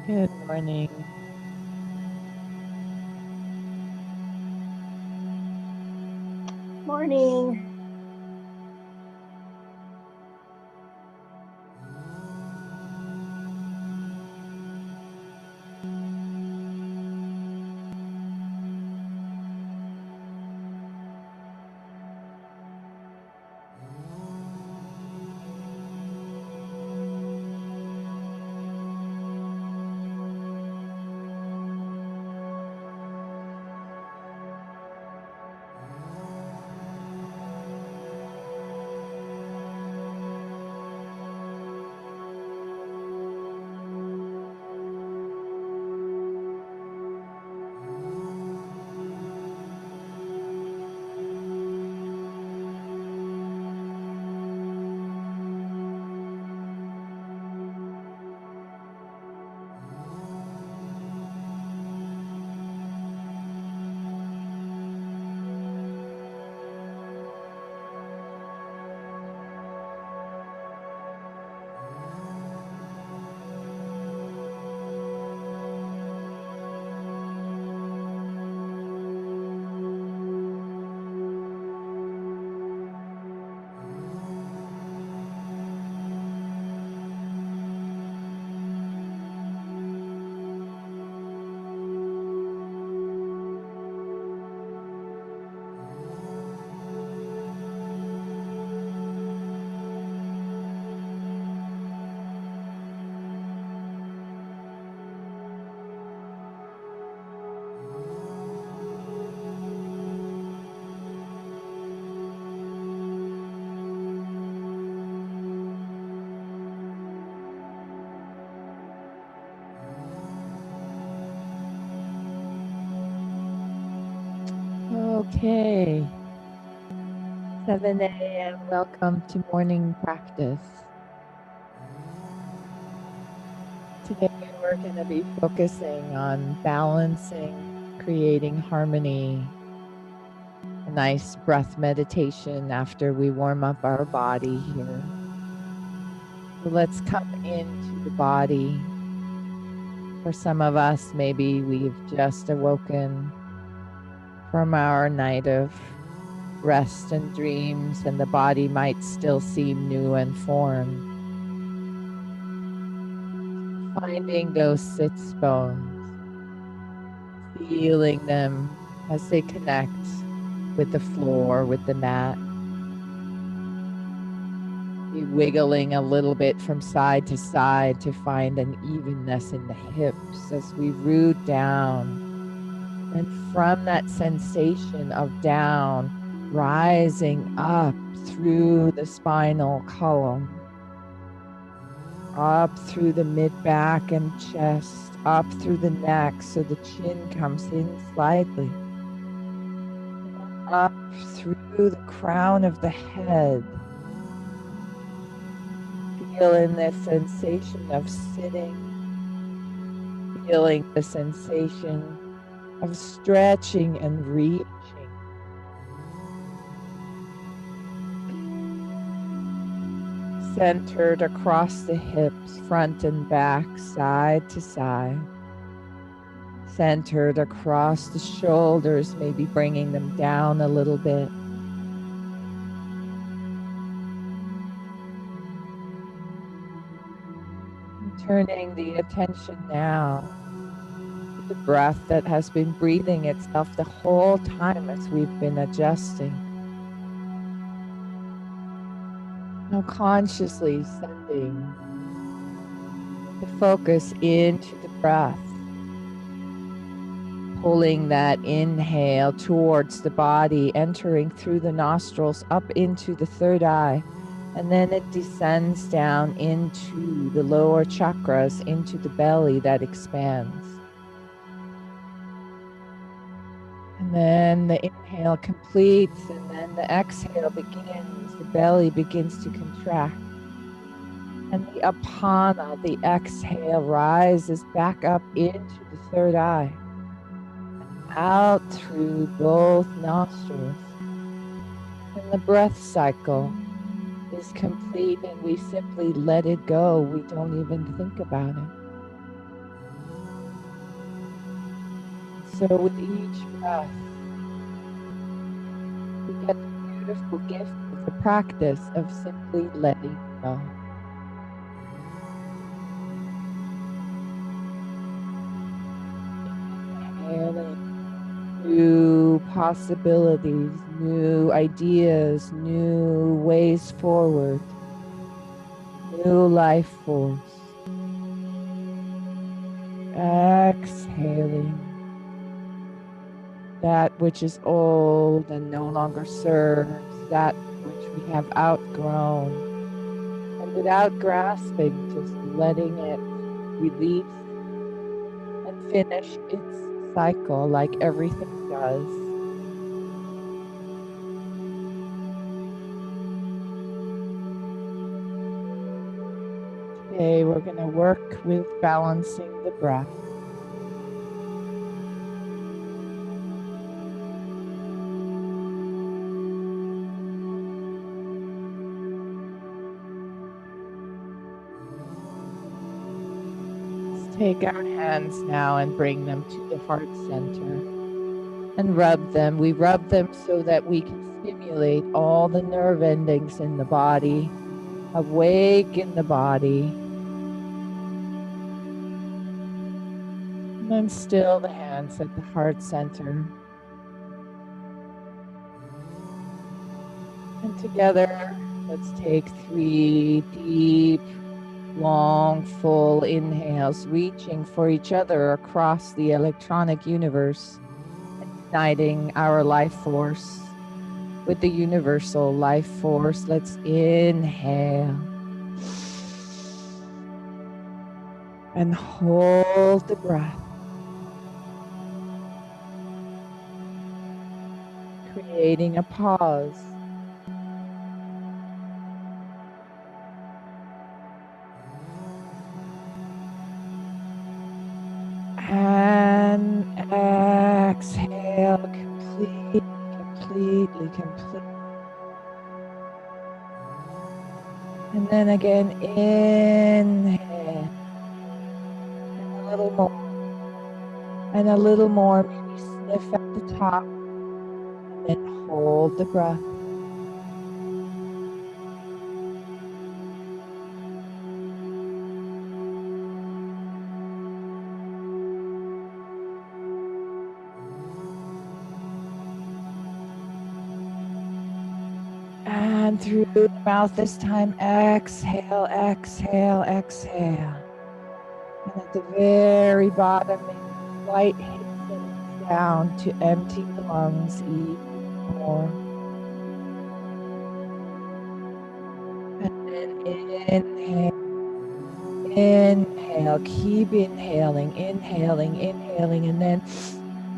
Good morning. Morning. Okay. 7 a.m. Welcome to morning practice. Today we're going to be focusing on balancing, creating harmony, a nice breath meditation after we warm up our body here. So let's come into the body. For some of us, maybe we've just awoken from our night of rest and dreams, and the body might still seem new and foreign. Finding those sits bones, feeling them as they connect with the floor, with the mat. Be wiggling a little bit from side to side to find an evenness in the hips as we root down. And from that sensation of down, rising up through the spinal column, up through the mid-back and chest, up through the neck so the chin comes in slightly, up through the crown of the head. Feeling the sensation of sitting, feeling the sensation of stretching and reaching. Centered across the hips, front and back, side to side. centered across the shoulders, maybe bringing them down a little bit. And turning the attention now to the breath that has been breathing itself the whole time as we've been adjusting. Now consciously sending the focus into the breath, pulling that inhale towards the body, entering through the nostrils up into the third eye, and then it descends down into the lower chakras, into the belly that expands. And then the inhale completes, and then the exhale begins. The belly begins to contract. And the apana, the exhale, rises back up into the third eye, out through both nostrils. And the breath cycle is complete, and we simply let it go. We don't even think about it. So with each breath, we get the beautiful gift of the practice of simply letting go. Inhaling new possibilities, new ideas, new ways forward, new life force. Exhaling that which is old and no longer serves, that which we have outgrown. And without grasping, just letting it release and finish its cycle like everything does. Today we're going to work with balancing the breath. Let's take our hands now and bring them to the heart center and rub them. We rub them so that we can stimulate all the nerve endings in the body, awaken the body. And then still the hands at the heart center. And together, let's take 3 deep, long, full inhales, reaching for each other across the electronic universe, igniting our life force with the universal life force. Let's inhale and hold the breath, creating a pause. And exhale completely. And then again, inhale. And a little more. And a little more. Maybe sniff at the top. And then hold the breath. And through the mouth this time, exhale, exhale, exhale. And at the very bottom, maybe slight hissing down to empty the lungs even more. And then inhale, keep inhaling, and then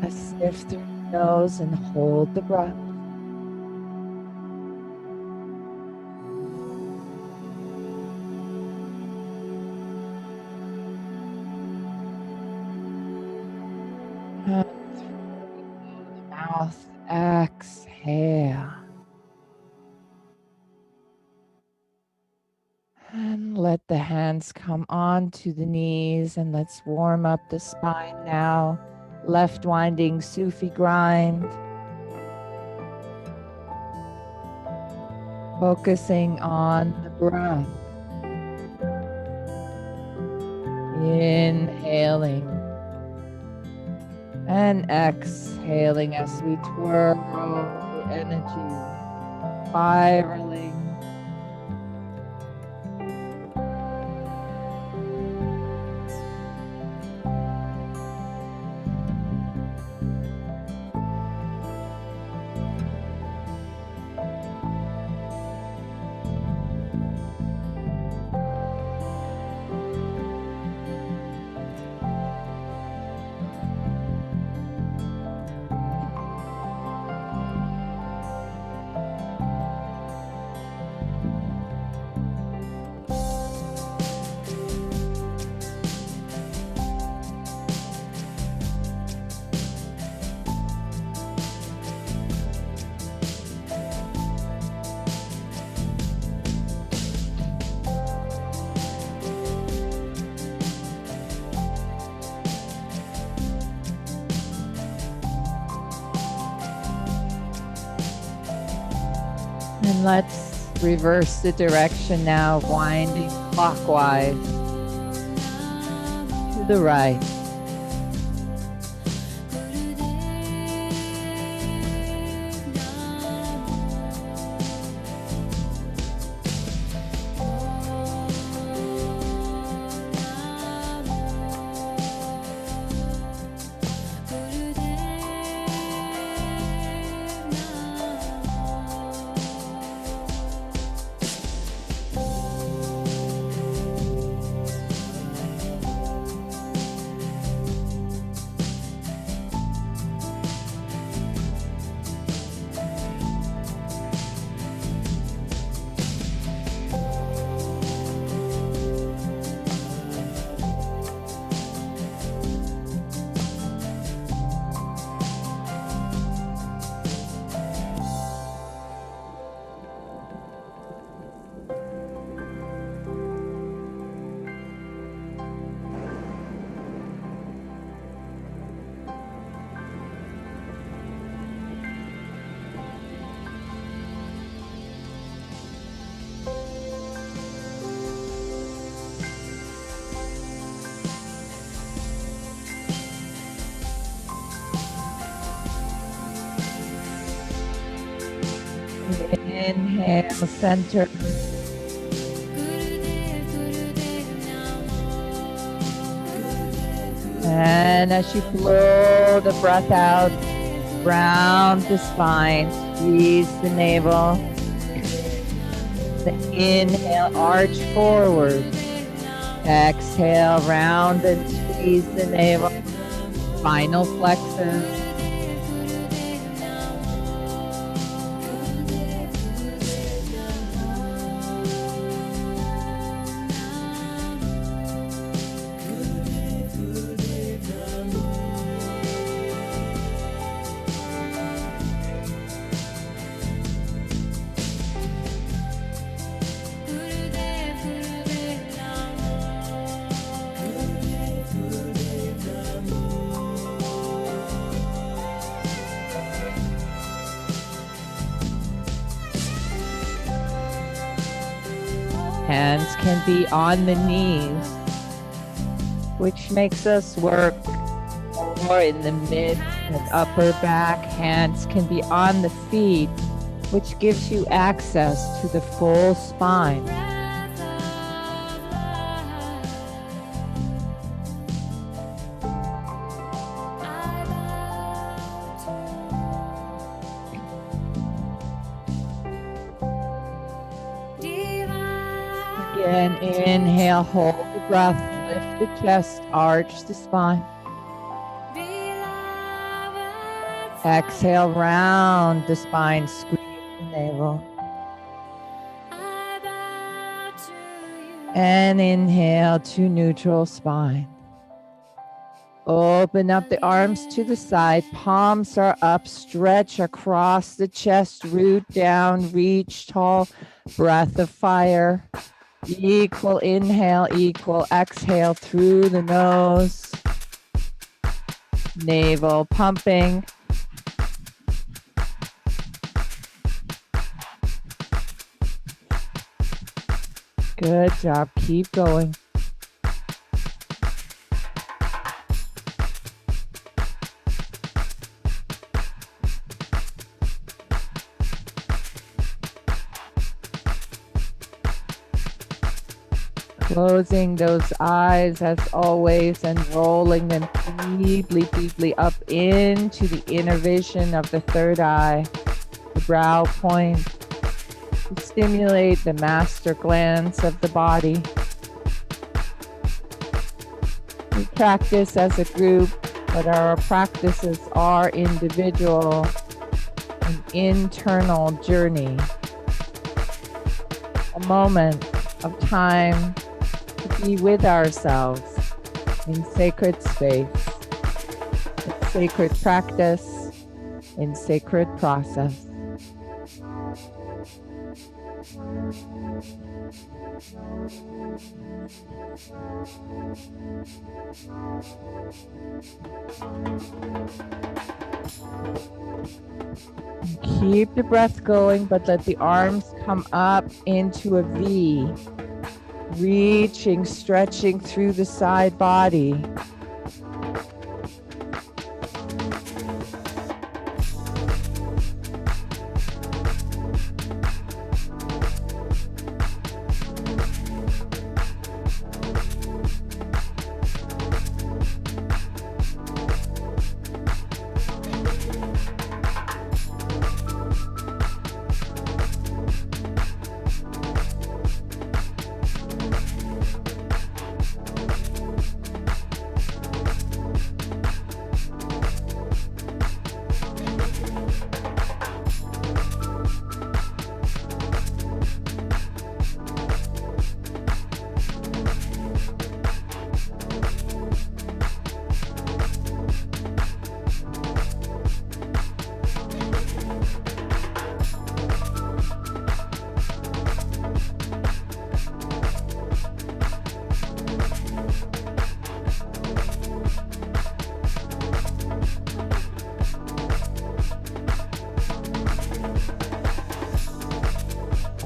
a sniff through the nose and hold the breath. And through the mouth, exhale. And let the hands come on to the knees, and let's warm up the spine now left winding Sufi grind. Focusing on the breath. Inhaling and exhaling as we twirl the energy, spiraling. And let's reverse the direction now, winding clockwise to the right. Inhale, center. And as you blow the breath out, round the spine, squeeze the navel. The inhale, arch forward. Exhale, round and squeeze the navel. Spinal plexus. Hands can be on the knees, which makes us work more in the mid and upper back. Hands can be on the feet, which gives you access to the full spine. Again, inhale, hold the breath, lift the chest, arch the spine. Exhale, round the spine, squeeze the navel. And inhale to neutral spine. Open up the arms to the side, palms are up, stretch across the chest, root down, reach tall, breath of fire. Equal inhale, equal exhale through the nose. navel pumping. Good job. Keep going. Closing those eyes as always and rolling them deeply, deeply up into the inner vision of the third eye, the brow point, to stimulate the master glands of the body. We practice as a group, but our practices are individual, an internal journey, a moment of time to be with ourselves in sacred space, in sacred practice, in sacred process. Keep the breath going, but let the arms come up into a V, reaching, stretching through the side body.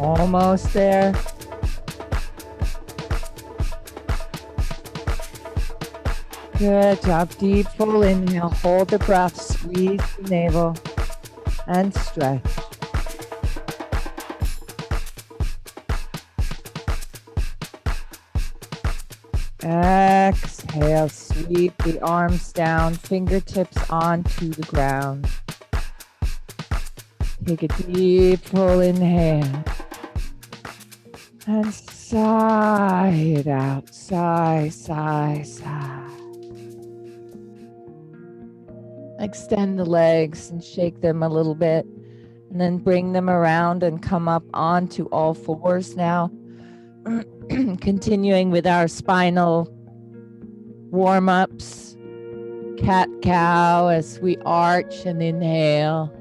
Almost there. Good job. Deep full inhale. Hold the breath. Squeeze the navel and stretch. Exhale. Sweep the arms down. Fingertips onto the ground. Take a deep full inhale. And sigh it out. Sigh, sigh, sigh. Extend the legs and shake them a little bit. And then bring them around and come up onto all fours now. Continuing with our spinal warm-ups. Cat-cow as we arch and inhale.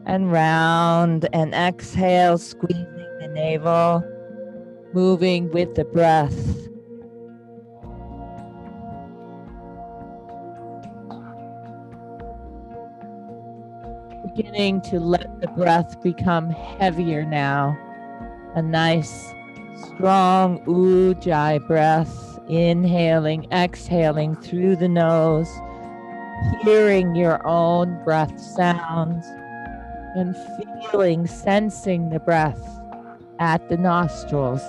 And round and exhale, squeezing the navel. Moving with the breath. Beginning to let the breath become heavier now. A nice, strong ujjayi breath. Inhaling, exhaling through the nose. Hearing your own breath sounds. And feeling, sensing the breath at the nostrils.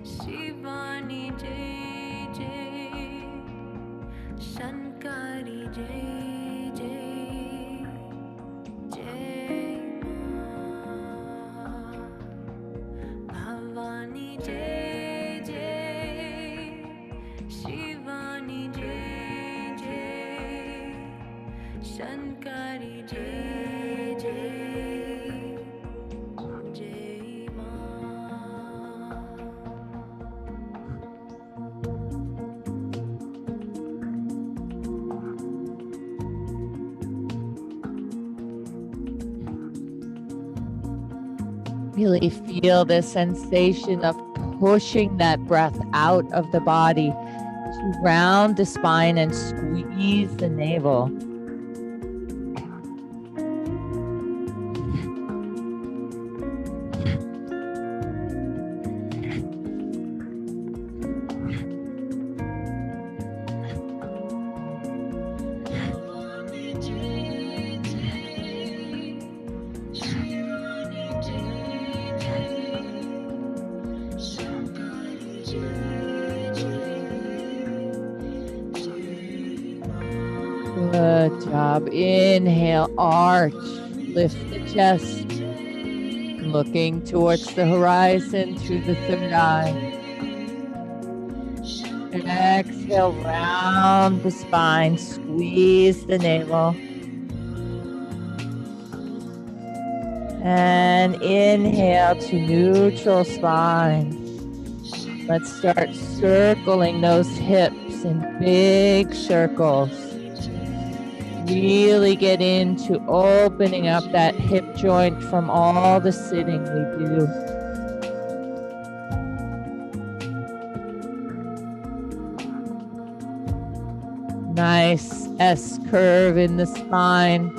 Shivani Jai Really feel the sensation of pushing that breath out of the body to round the spine and squeeze the navel. Good job. Inhale, arch, lift the chest, looking towards the horizon through the third eye. Exhale, round the spine, squeeze the navel. And inhale to neutral spine. Let's start circling those hips in big circles. Really get into opening up that hip joint from all the sitting we do. Nice S curve in the spine.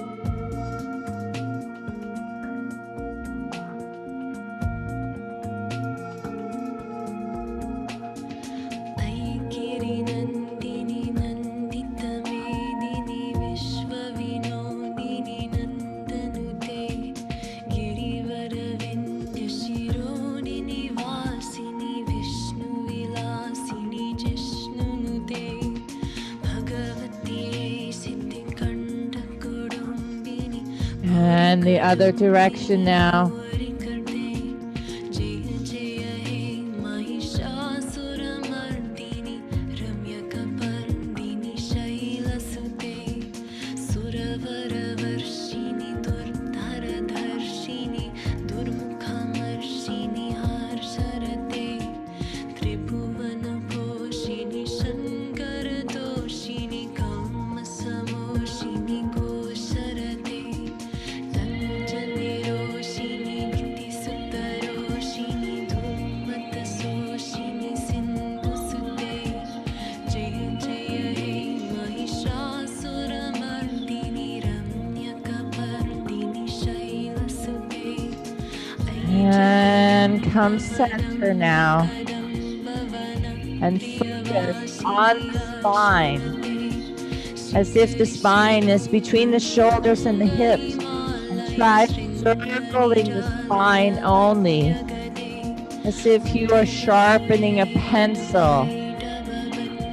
And the other direction now. And come center now and focus on the spine as if the spine is between the shoulders and the hips, and try circling the spine only as if you are sharpening a pencil.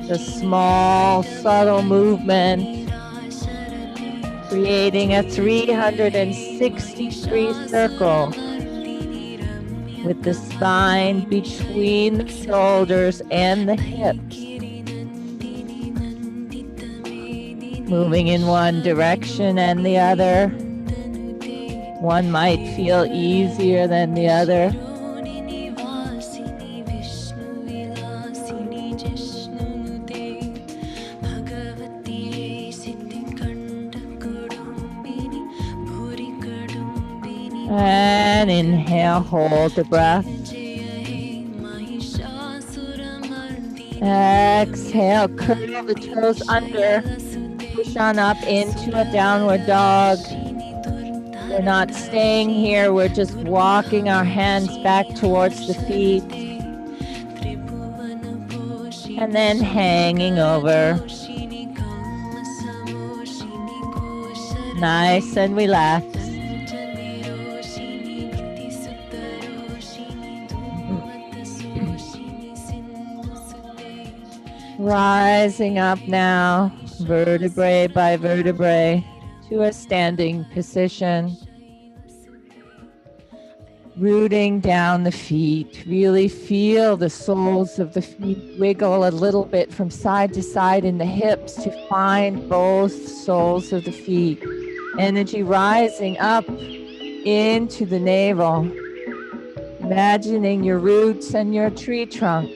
The small subtle movement creating a 360-degree circle with the spine between the shoulders and the hips. Moving in one direction and the other. One might feel easier than the other. And inhale, hold the breath. Exhale, curl the toes under. Push on up into a downward dog. We're not staying here, we're just walking our hands back towards the feet. And then hanging over. Nice and relaxed. Rising up now, vertebrae by vertebrae, to a standing position. Rooting down the feet. Really feel the soles of the feet wiggle a little bit from side to side in the hips to find both soles of the feet. Energy rising up into the navel. Imagining your roots and your tree trunk.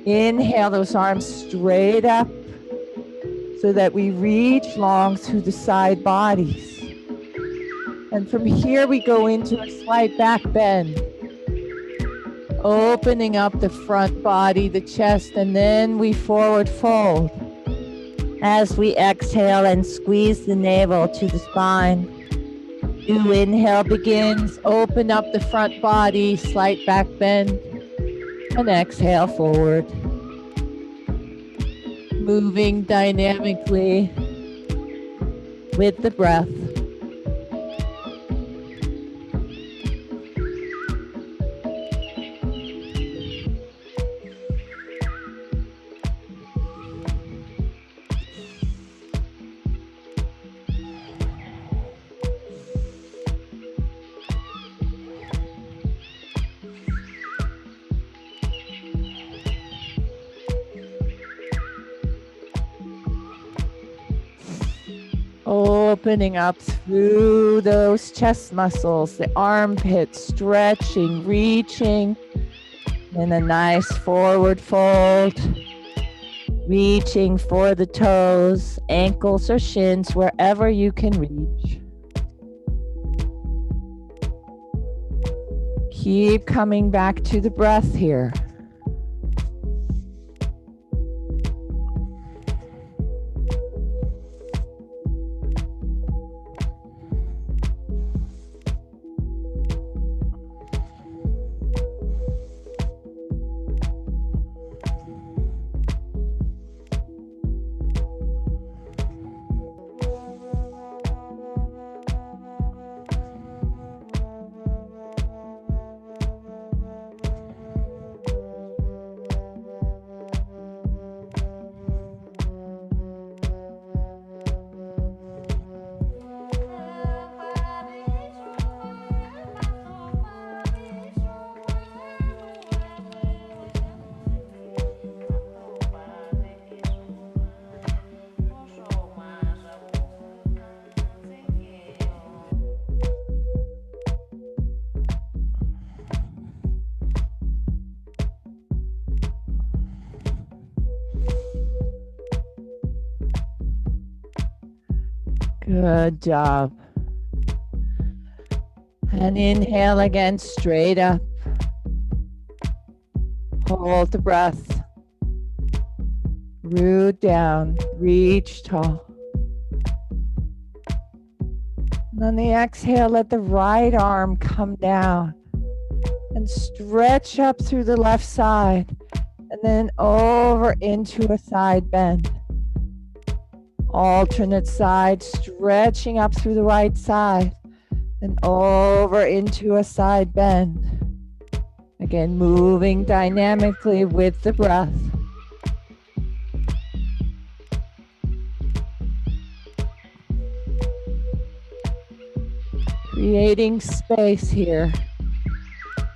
Inhale those arms straight up so that we reach long through the side bodies. And from here we go into a slight back bend. Opening up the front body, the chest, and then we forward fold. As we exhale and squeeze the navel to the spine. New inhale begins, open up the front body, slight back bend, and exhale forward. Moving dynamically with the breath. Opening up through those chest muscles, the armpits, stretching, reaching, and a nice forward fold. Reaching for the toes, ankles or shins, wherever you can reach. Keep coming back to the breath here. Good job. And inhale again, straight up. Hold the breath. Root down, reach tall. And on the exhale, let the right arm come down and stretch up through the left side and then over into a side bend. Alternate side, stretching up through the right side and over into a side bend. Again, moving dynamically with the breath. Creating space here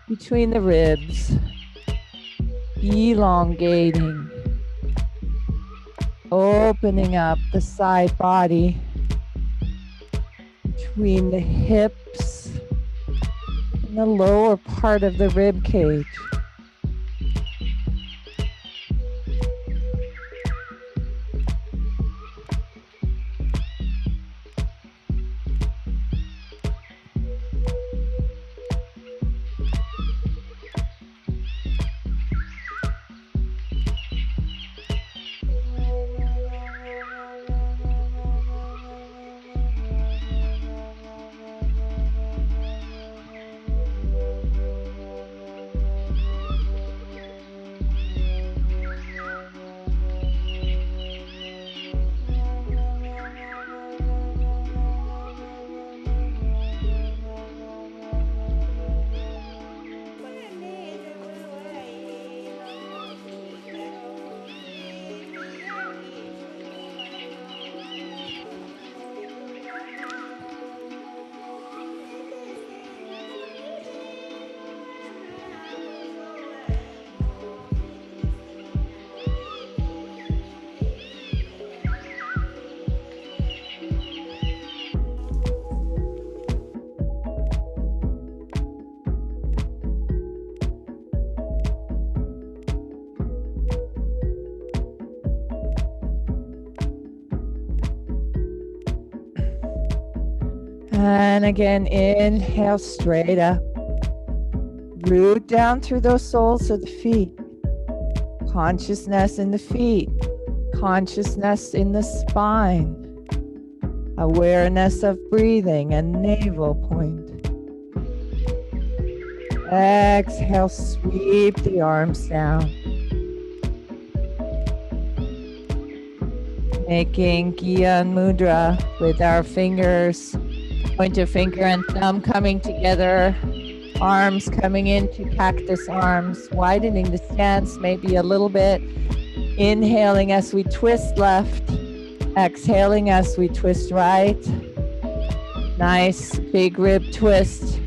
between the ribs, elongating. Opening up the side body between the hips and the lower part of the rib cage. And again, inhale straight up. Root down through those soles of the feet. Consciousness in the feet. Consciousness in the spine. Awareness of breathing and navel point. Exhale, sweep the arms down. Making Gyan Mudra with our fingers, pointer finger and thumb coming together. Arms coming into cactus arms, widening the stance maybe a little bit. Inhaling as we twist left. Exhaling as we twist right. Nice big rib twist.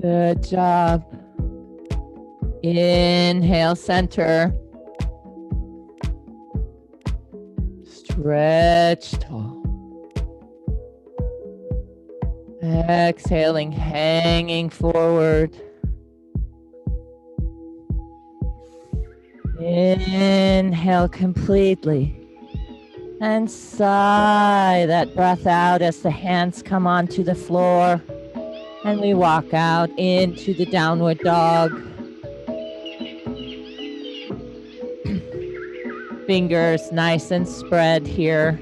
Good job. Inhale, center. Stretch tall. Exhaling, hanging forward. Inhale completely. And sigh that breath out as the hands come onto the floor. And we walk out into the downward dog. Fingers nice and spread here.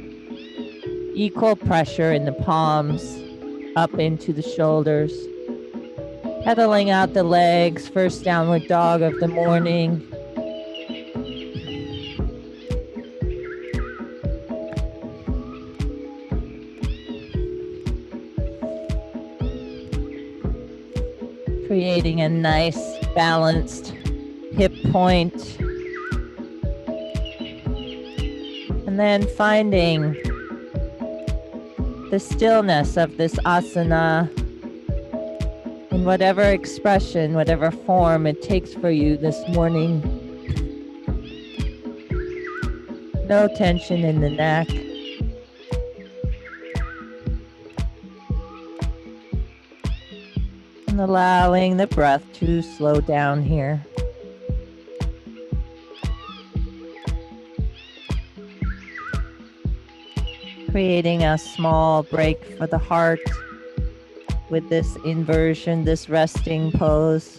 Equal pressure in the palms, up into the shoulders. Pedaling out the legs, first downward dog of the morning. Creating a nice balanced hip point. And then finding the stillness of this asana in whatever expression, whatever form it takes for you this morning. No tension in the neck. And allowing the breath to slow down here. Creating a small break for the heart with this inversion, this resting pose.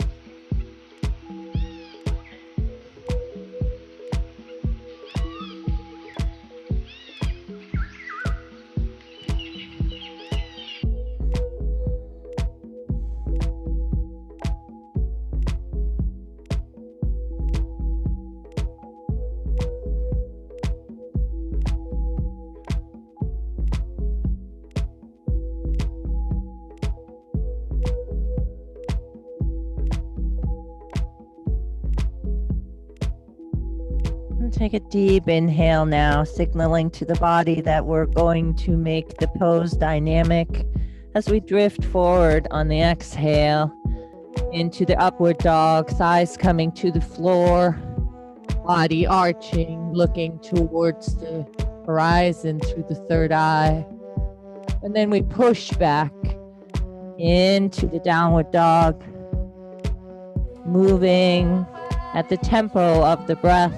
Take a deep inhale now, signaling to the body that we're going to make the pose dynamic as we drift forward on the exhale into the upward dog, thighs coming to the floor, body arching, looking towards the horizon through the third eye. And then we push back into the downward dog, moving at the tempo of the breath.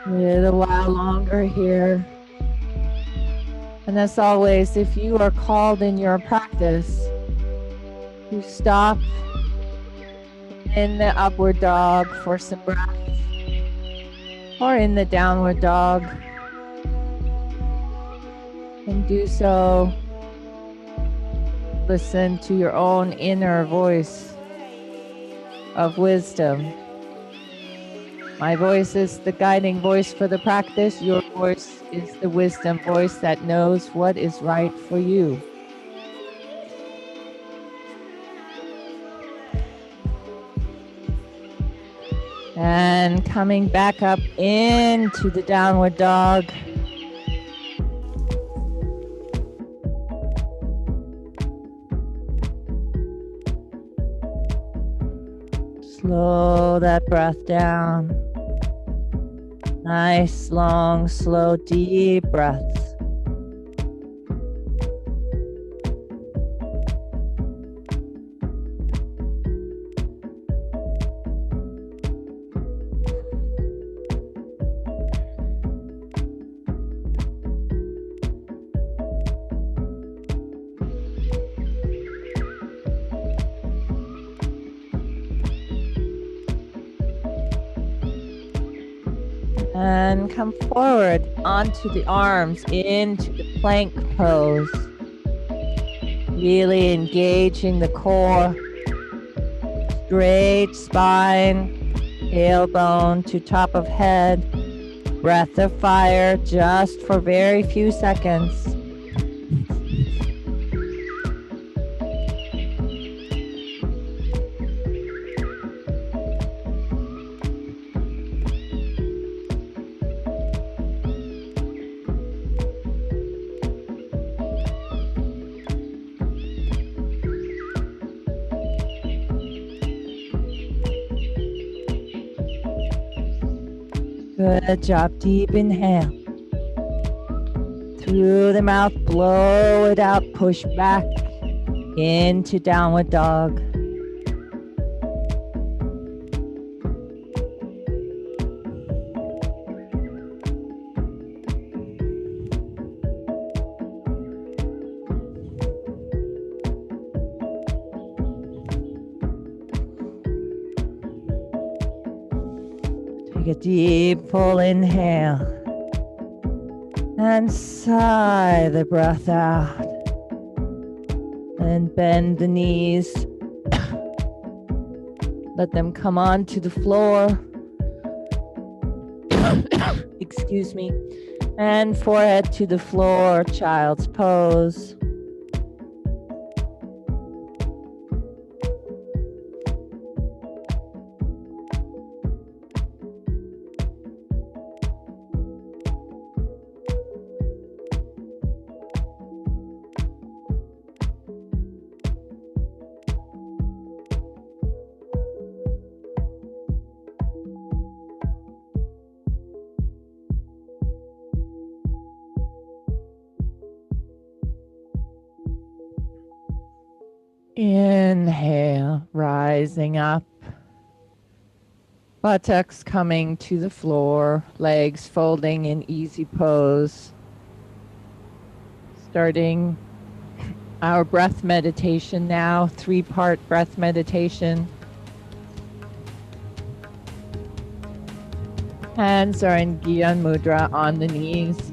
A little while longer here. And as always, if you are called in your practice, you stop in the upward dog for some breath, or in the downward dog, and do so. Listen to your own inner voice of wisdom. My voice is the guiding voice for the practice. Your voice is the wisdom voice that knows what is right for you. And coming back up into the downward dog. Slow that breath down. Nice, long, slow, deep breaths. And come forward onto the arms, into the plank pose. Really engaging the core. Straight spine, tailbone to top of head. Breath of fire just for very few seconds. Good job. Deep inhale. Through the mouth, blow it out. Push back into downward dog. Take a deep full inhale and sigh the breath out. And bend the knees. Let them come onto the floor. Excuse me. And forehead to the floor, child's pose. Inhale, rising up. Buttocks coming to the floor, legs folding in easy pose. Starting our breath meditation now, 3-part breath meditation. Hands are in Gyan Mudra on the knees.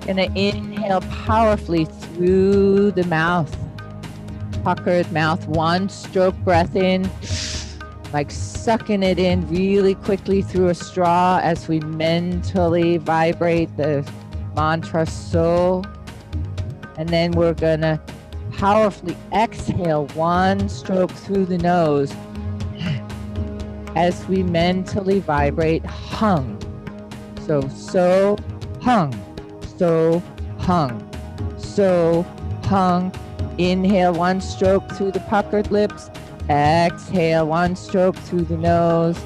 Gonna inhale powerfully through the mouth. Puckered mouth, 1 stroke breath in, like sucking it in really quickly through a straw as we mentally vibrate the mantra so. And then we're gonna powerfully exhale 1 stroke through the nose as we mentally vibrate hung. So hung. So hung. So hung. Inhale 1 stroke through the puckered lips. Exhale 1 stroke through the nose.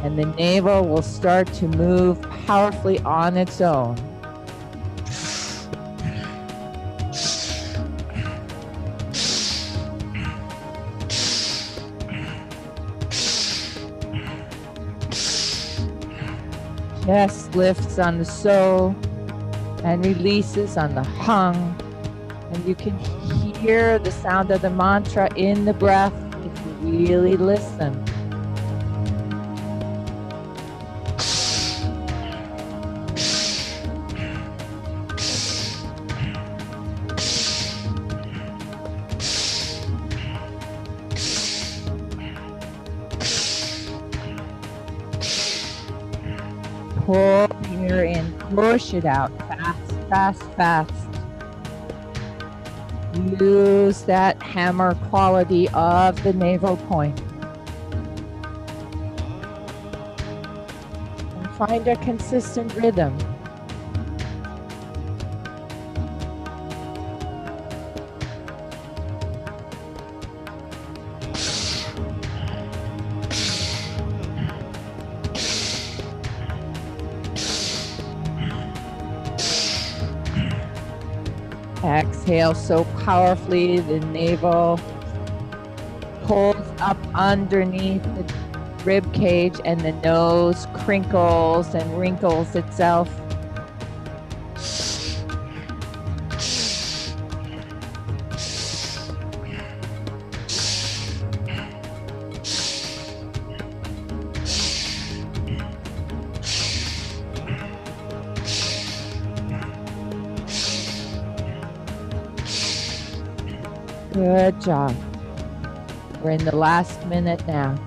And the navel will start to move powerfully on its own. Chest lifts on the so and releases on the hung. And you can hear the sound of the mantra in the breath if you really listen. Pull here in, push it out, fast, fast, fast. Use that hammer quality of the navel point. And find a consistent rhythm. Exhale so powerfully, the navel pulls up underneath the rib cage and the nose crinkles and wrinkles itself. Good job. We're in the last minute now.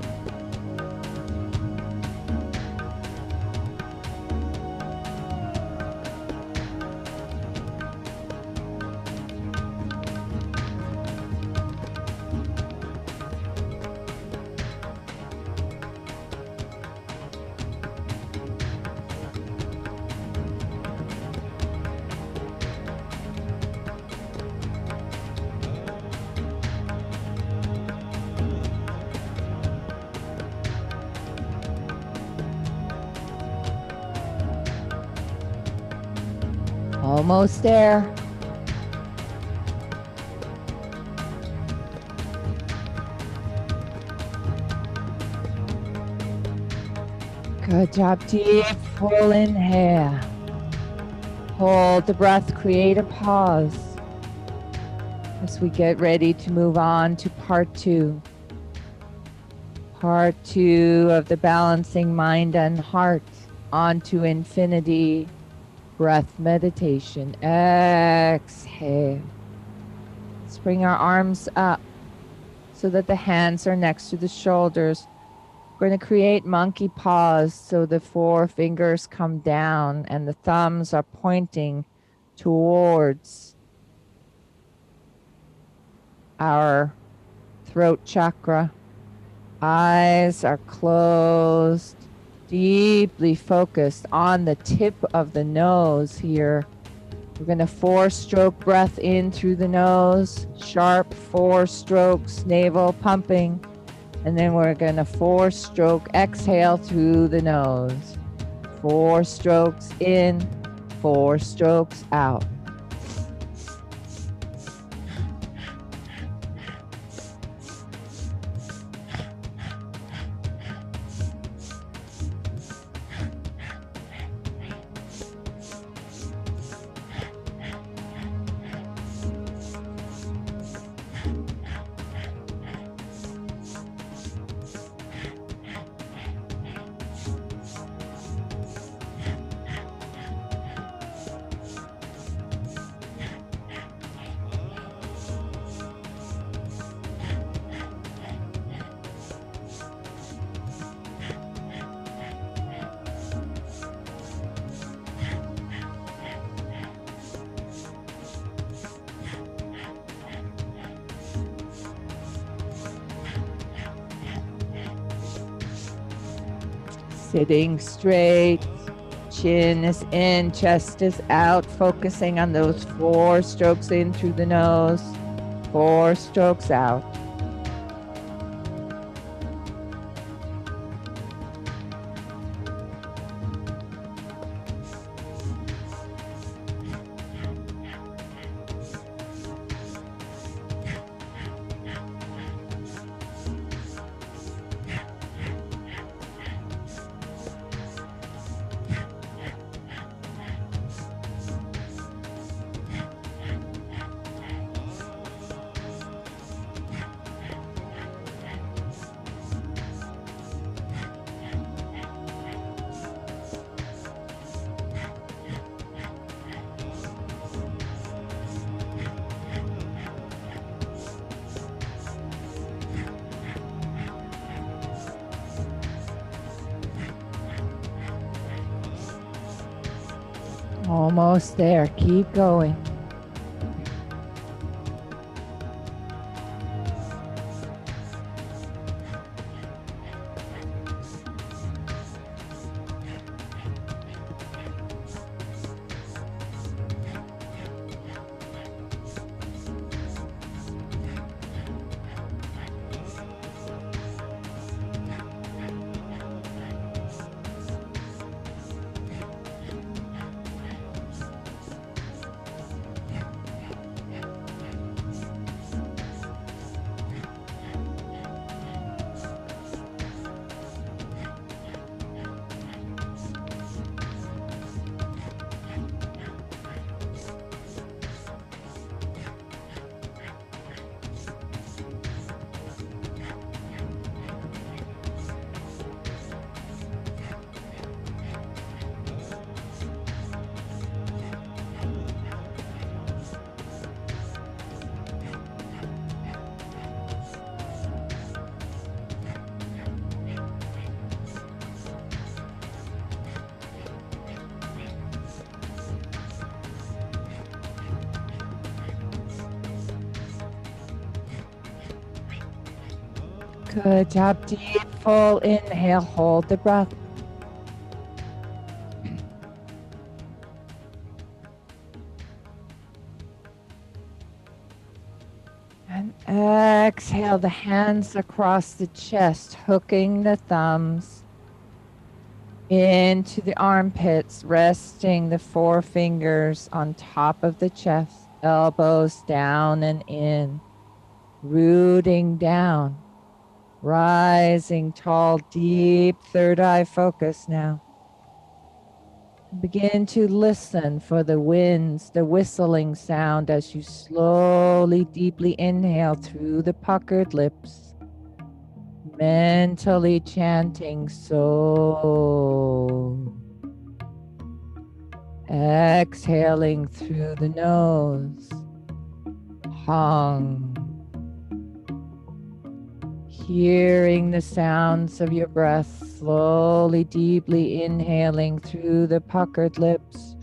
Almost there. Good job. Deep, full inhale. Hold the breath, create a pause as we get ready to move on to part 2. Part 2 of the balancing mind and heart onto infinity. Breath meditation. Exhale. Let's bring our arms up so that the hands are next to the shoulders. We're going to create monkey paws so the 4 fingers come down and the thumbs are pointing towards our throat chakra. Eyes are closed, deeply focused on the tip of the nose here. We're going to 4-stroke breath in through the nose, sharp 4 strokes, navel pumping. And then we're going to 4-stroke exhale through the nose. 4 strokes in, 4 strokes out. Sitting straight, chin is in, chest is out, focusing on those 4 strokes in through the nose, 4 strokes out. Almost there. Keep going. Good job. Deep, full inhale. Hold the breath. And exhale the hands across the chest, hooking the thumbs into the armpits, resting the 4 fingers on top of the chest, elbows down and in, rooting down, rising tall, deep third eye focus now. Begin to listen for the winds, the whistling sound as you slowly, deeply inhale through the puckered lips, mentally chanting so. Exhaling through the nose, hung. Hearing the sounds of your breath, slowly, deeply inhaling through the puckered lips.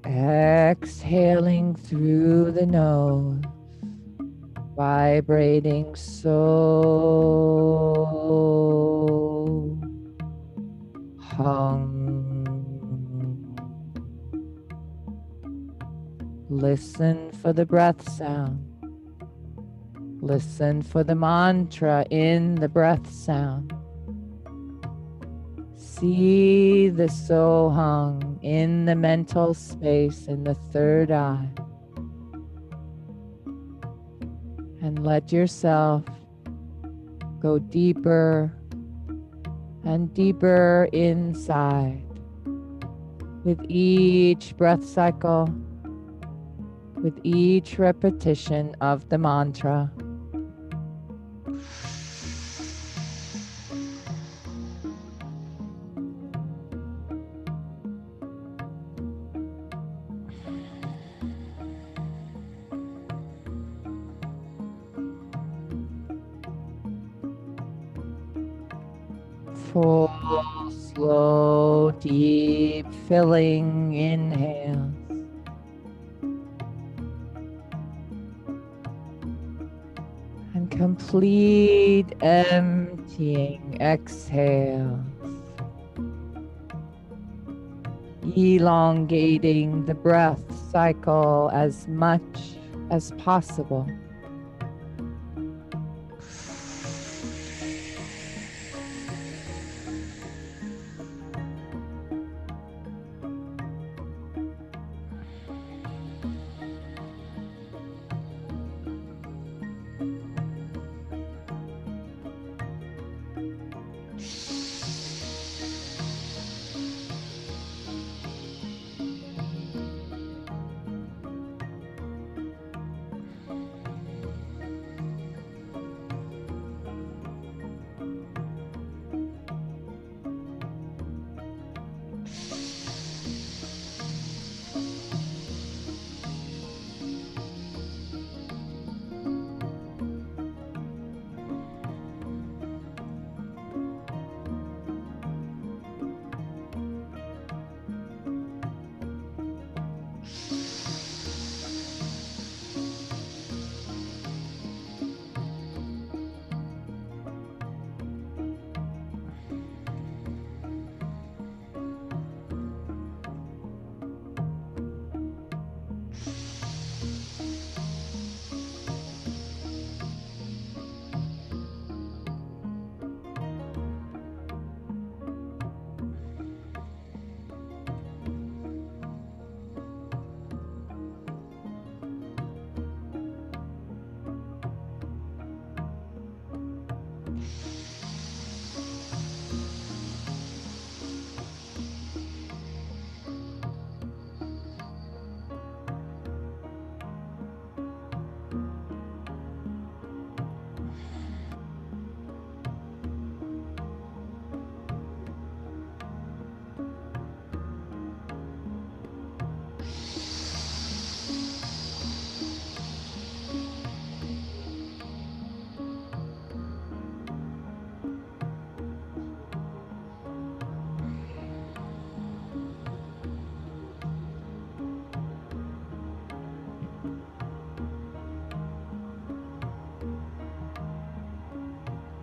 Exhaling through the nose, vibrating so hum. Listen for the breath sound. Listen for the mantra in the breath sound. See the Sohang in the mental space in the third eye. And let yourself go deeper and deeper inside with each breath cycle, with each repetition of the mantra. Full, slow, deep filling inhales. And complete emptying exhales. Elongating the breath cycle as much as possible.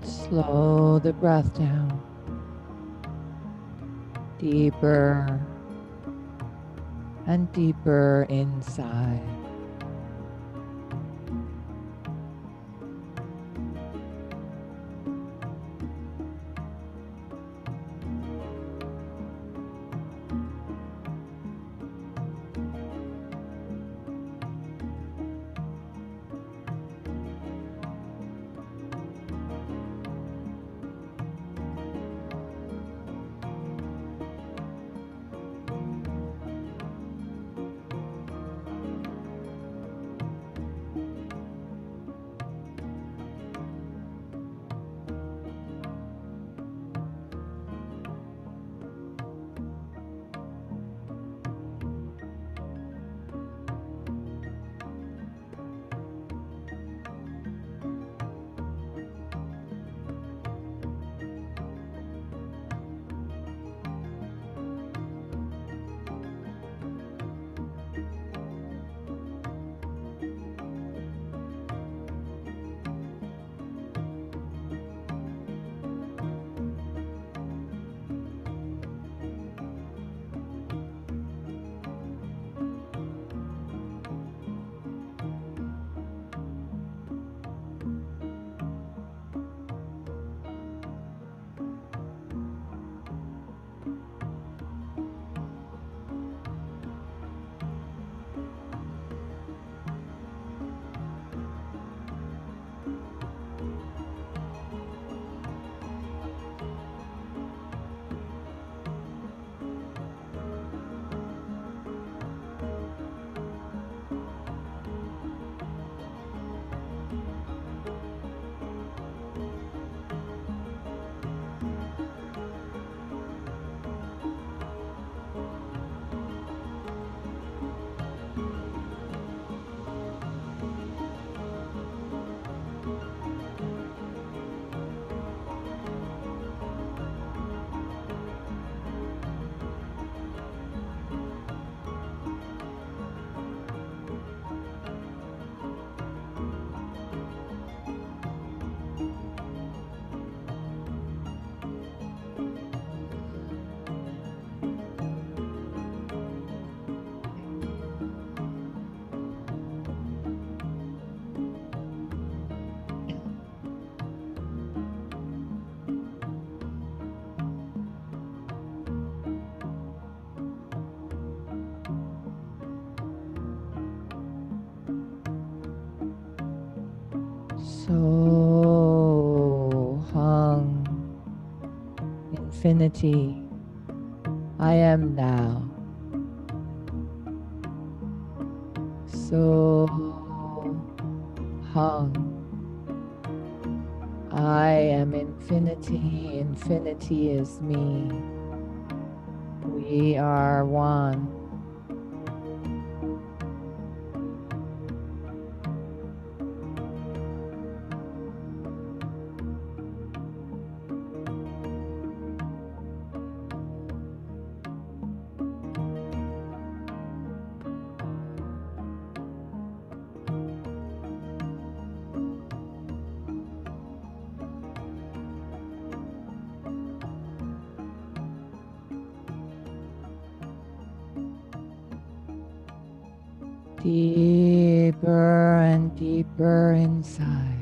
Slow the breath down. Deeper and deeper inside. So hung, infinity, I am now. So hung, I am infinity, infinity is me. We are one. Deeper and deeper inside.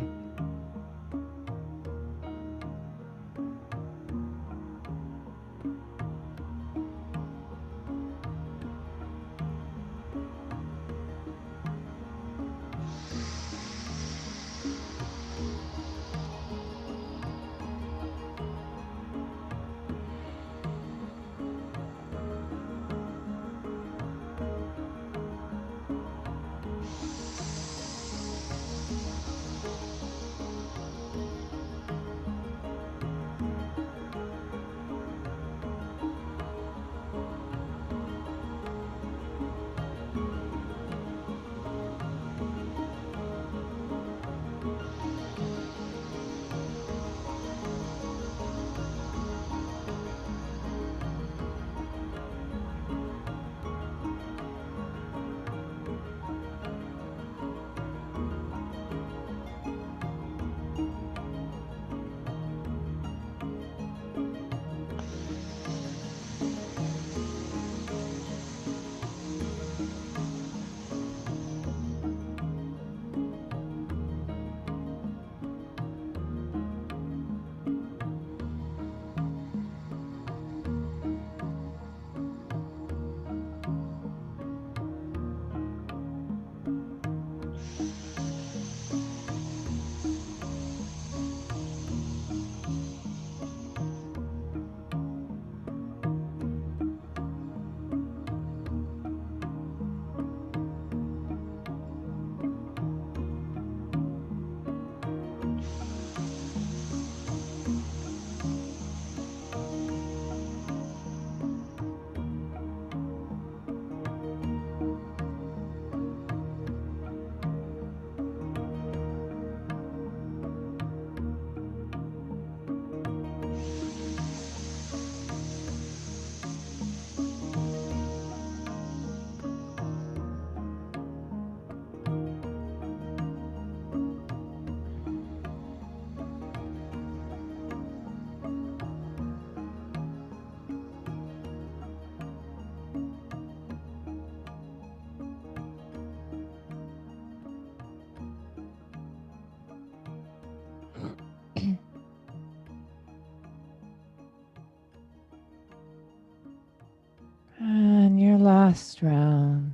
And your last round.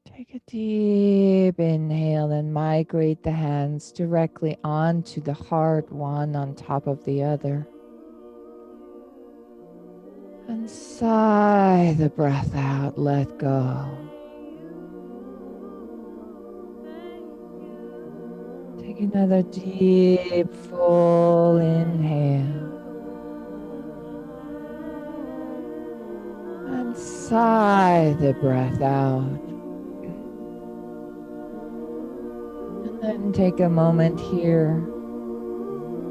Take a deep inhale and migrate the hands directly onto the heart, one on top of the other. And sigh the breath out, let go. Take another deep, full inhale. And sigh the breath out. And then take a moment here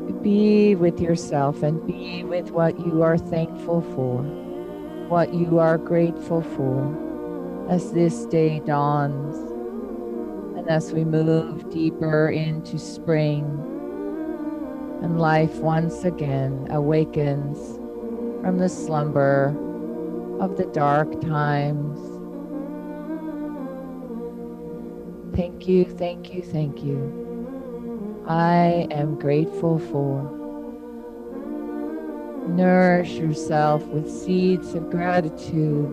to be with yourself and be with what you are thankful for, what you are grateful for as this day dawns and as we move deeper into spring and life once again awakens from the slumber of the dark times. Thank you, thank you, thank you. I am grateful for. Nourish yourself with seeds of gratitude.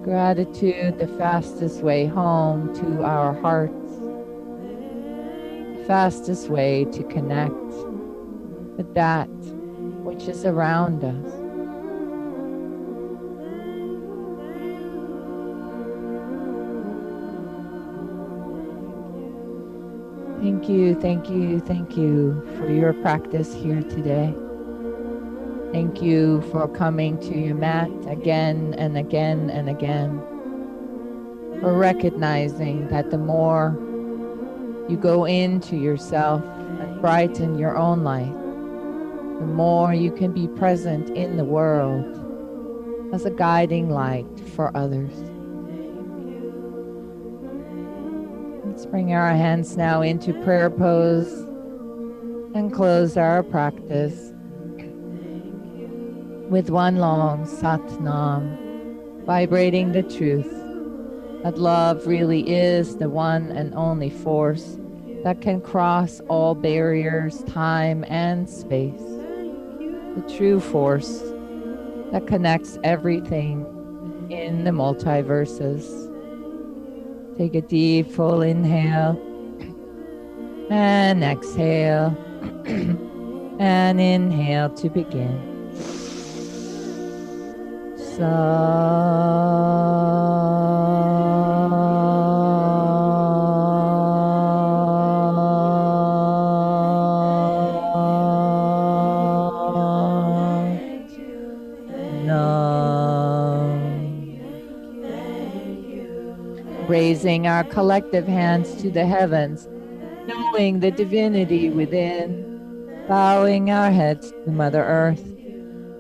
Gratitude, the fastest way home to our hearts, the fastest way to connect with that which is around us. Thank you, thank you, thank you for your practice here today. Thank you for coming to your mat again and again and again. For recognizing that the more you go into yourself and brighten your own light, the more you can be present in the world as a guiding light for others. Let's bring our hands now into prayer pose and close our practice with one long Sat Nam, vibrating the truth that love really is the one and only force that can cross all barriers, time and space. The true force that connects everything in the multiverses. Take a deep, full inhale and exhale and inhale to begin. Raising our collective hands to the heavens, knowing the divinity within, bowing our heads to Mother Earth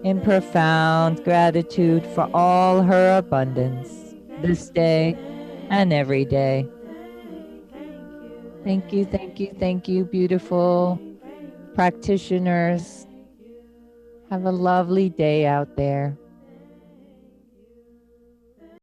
in profound gratitude for all her abundance this day and every day. Thank you, thank you, thank you, beautiful practitioners. Have a lovely day out there.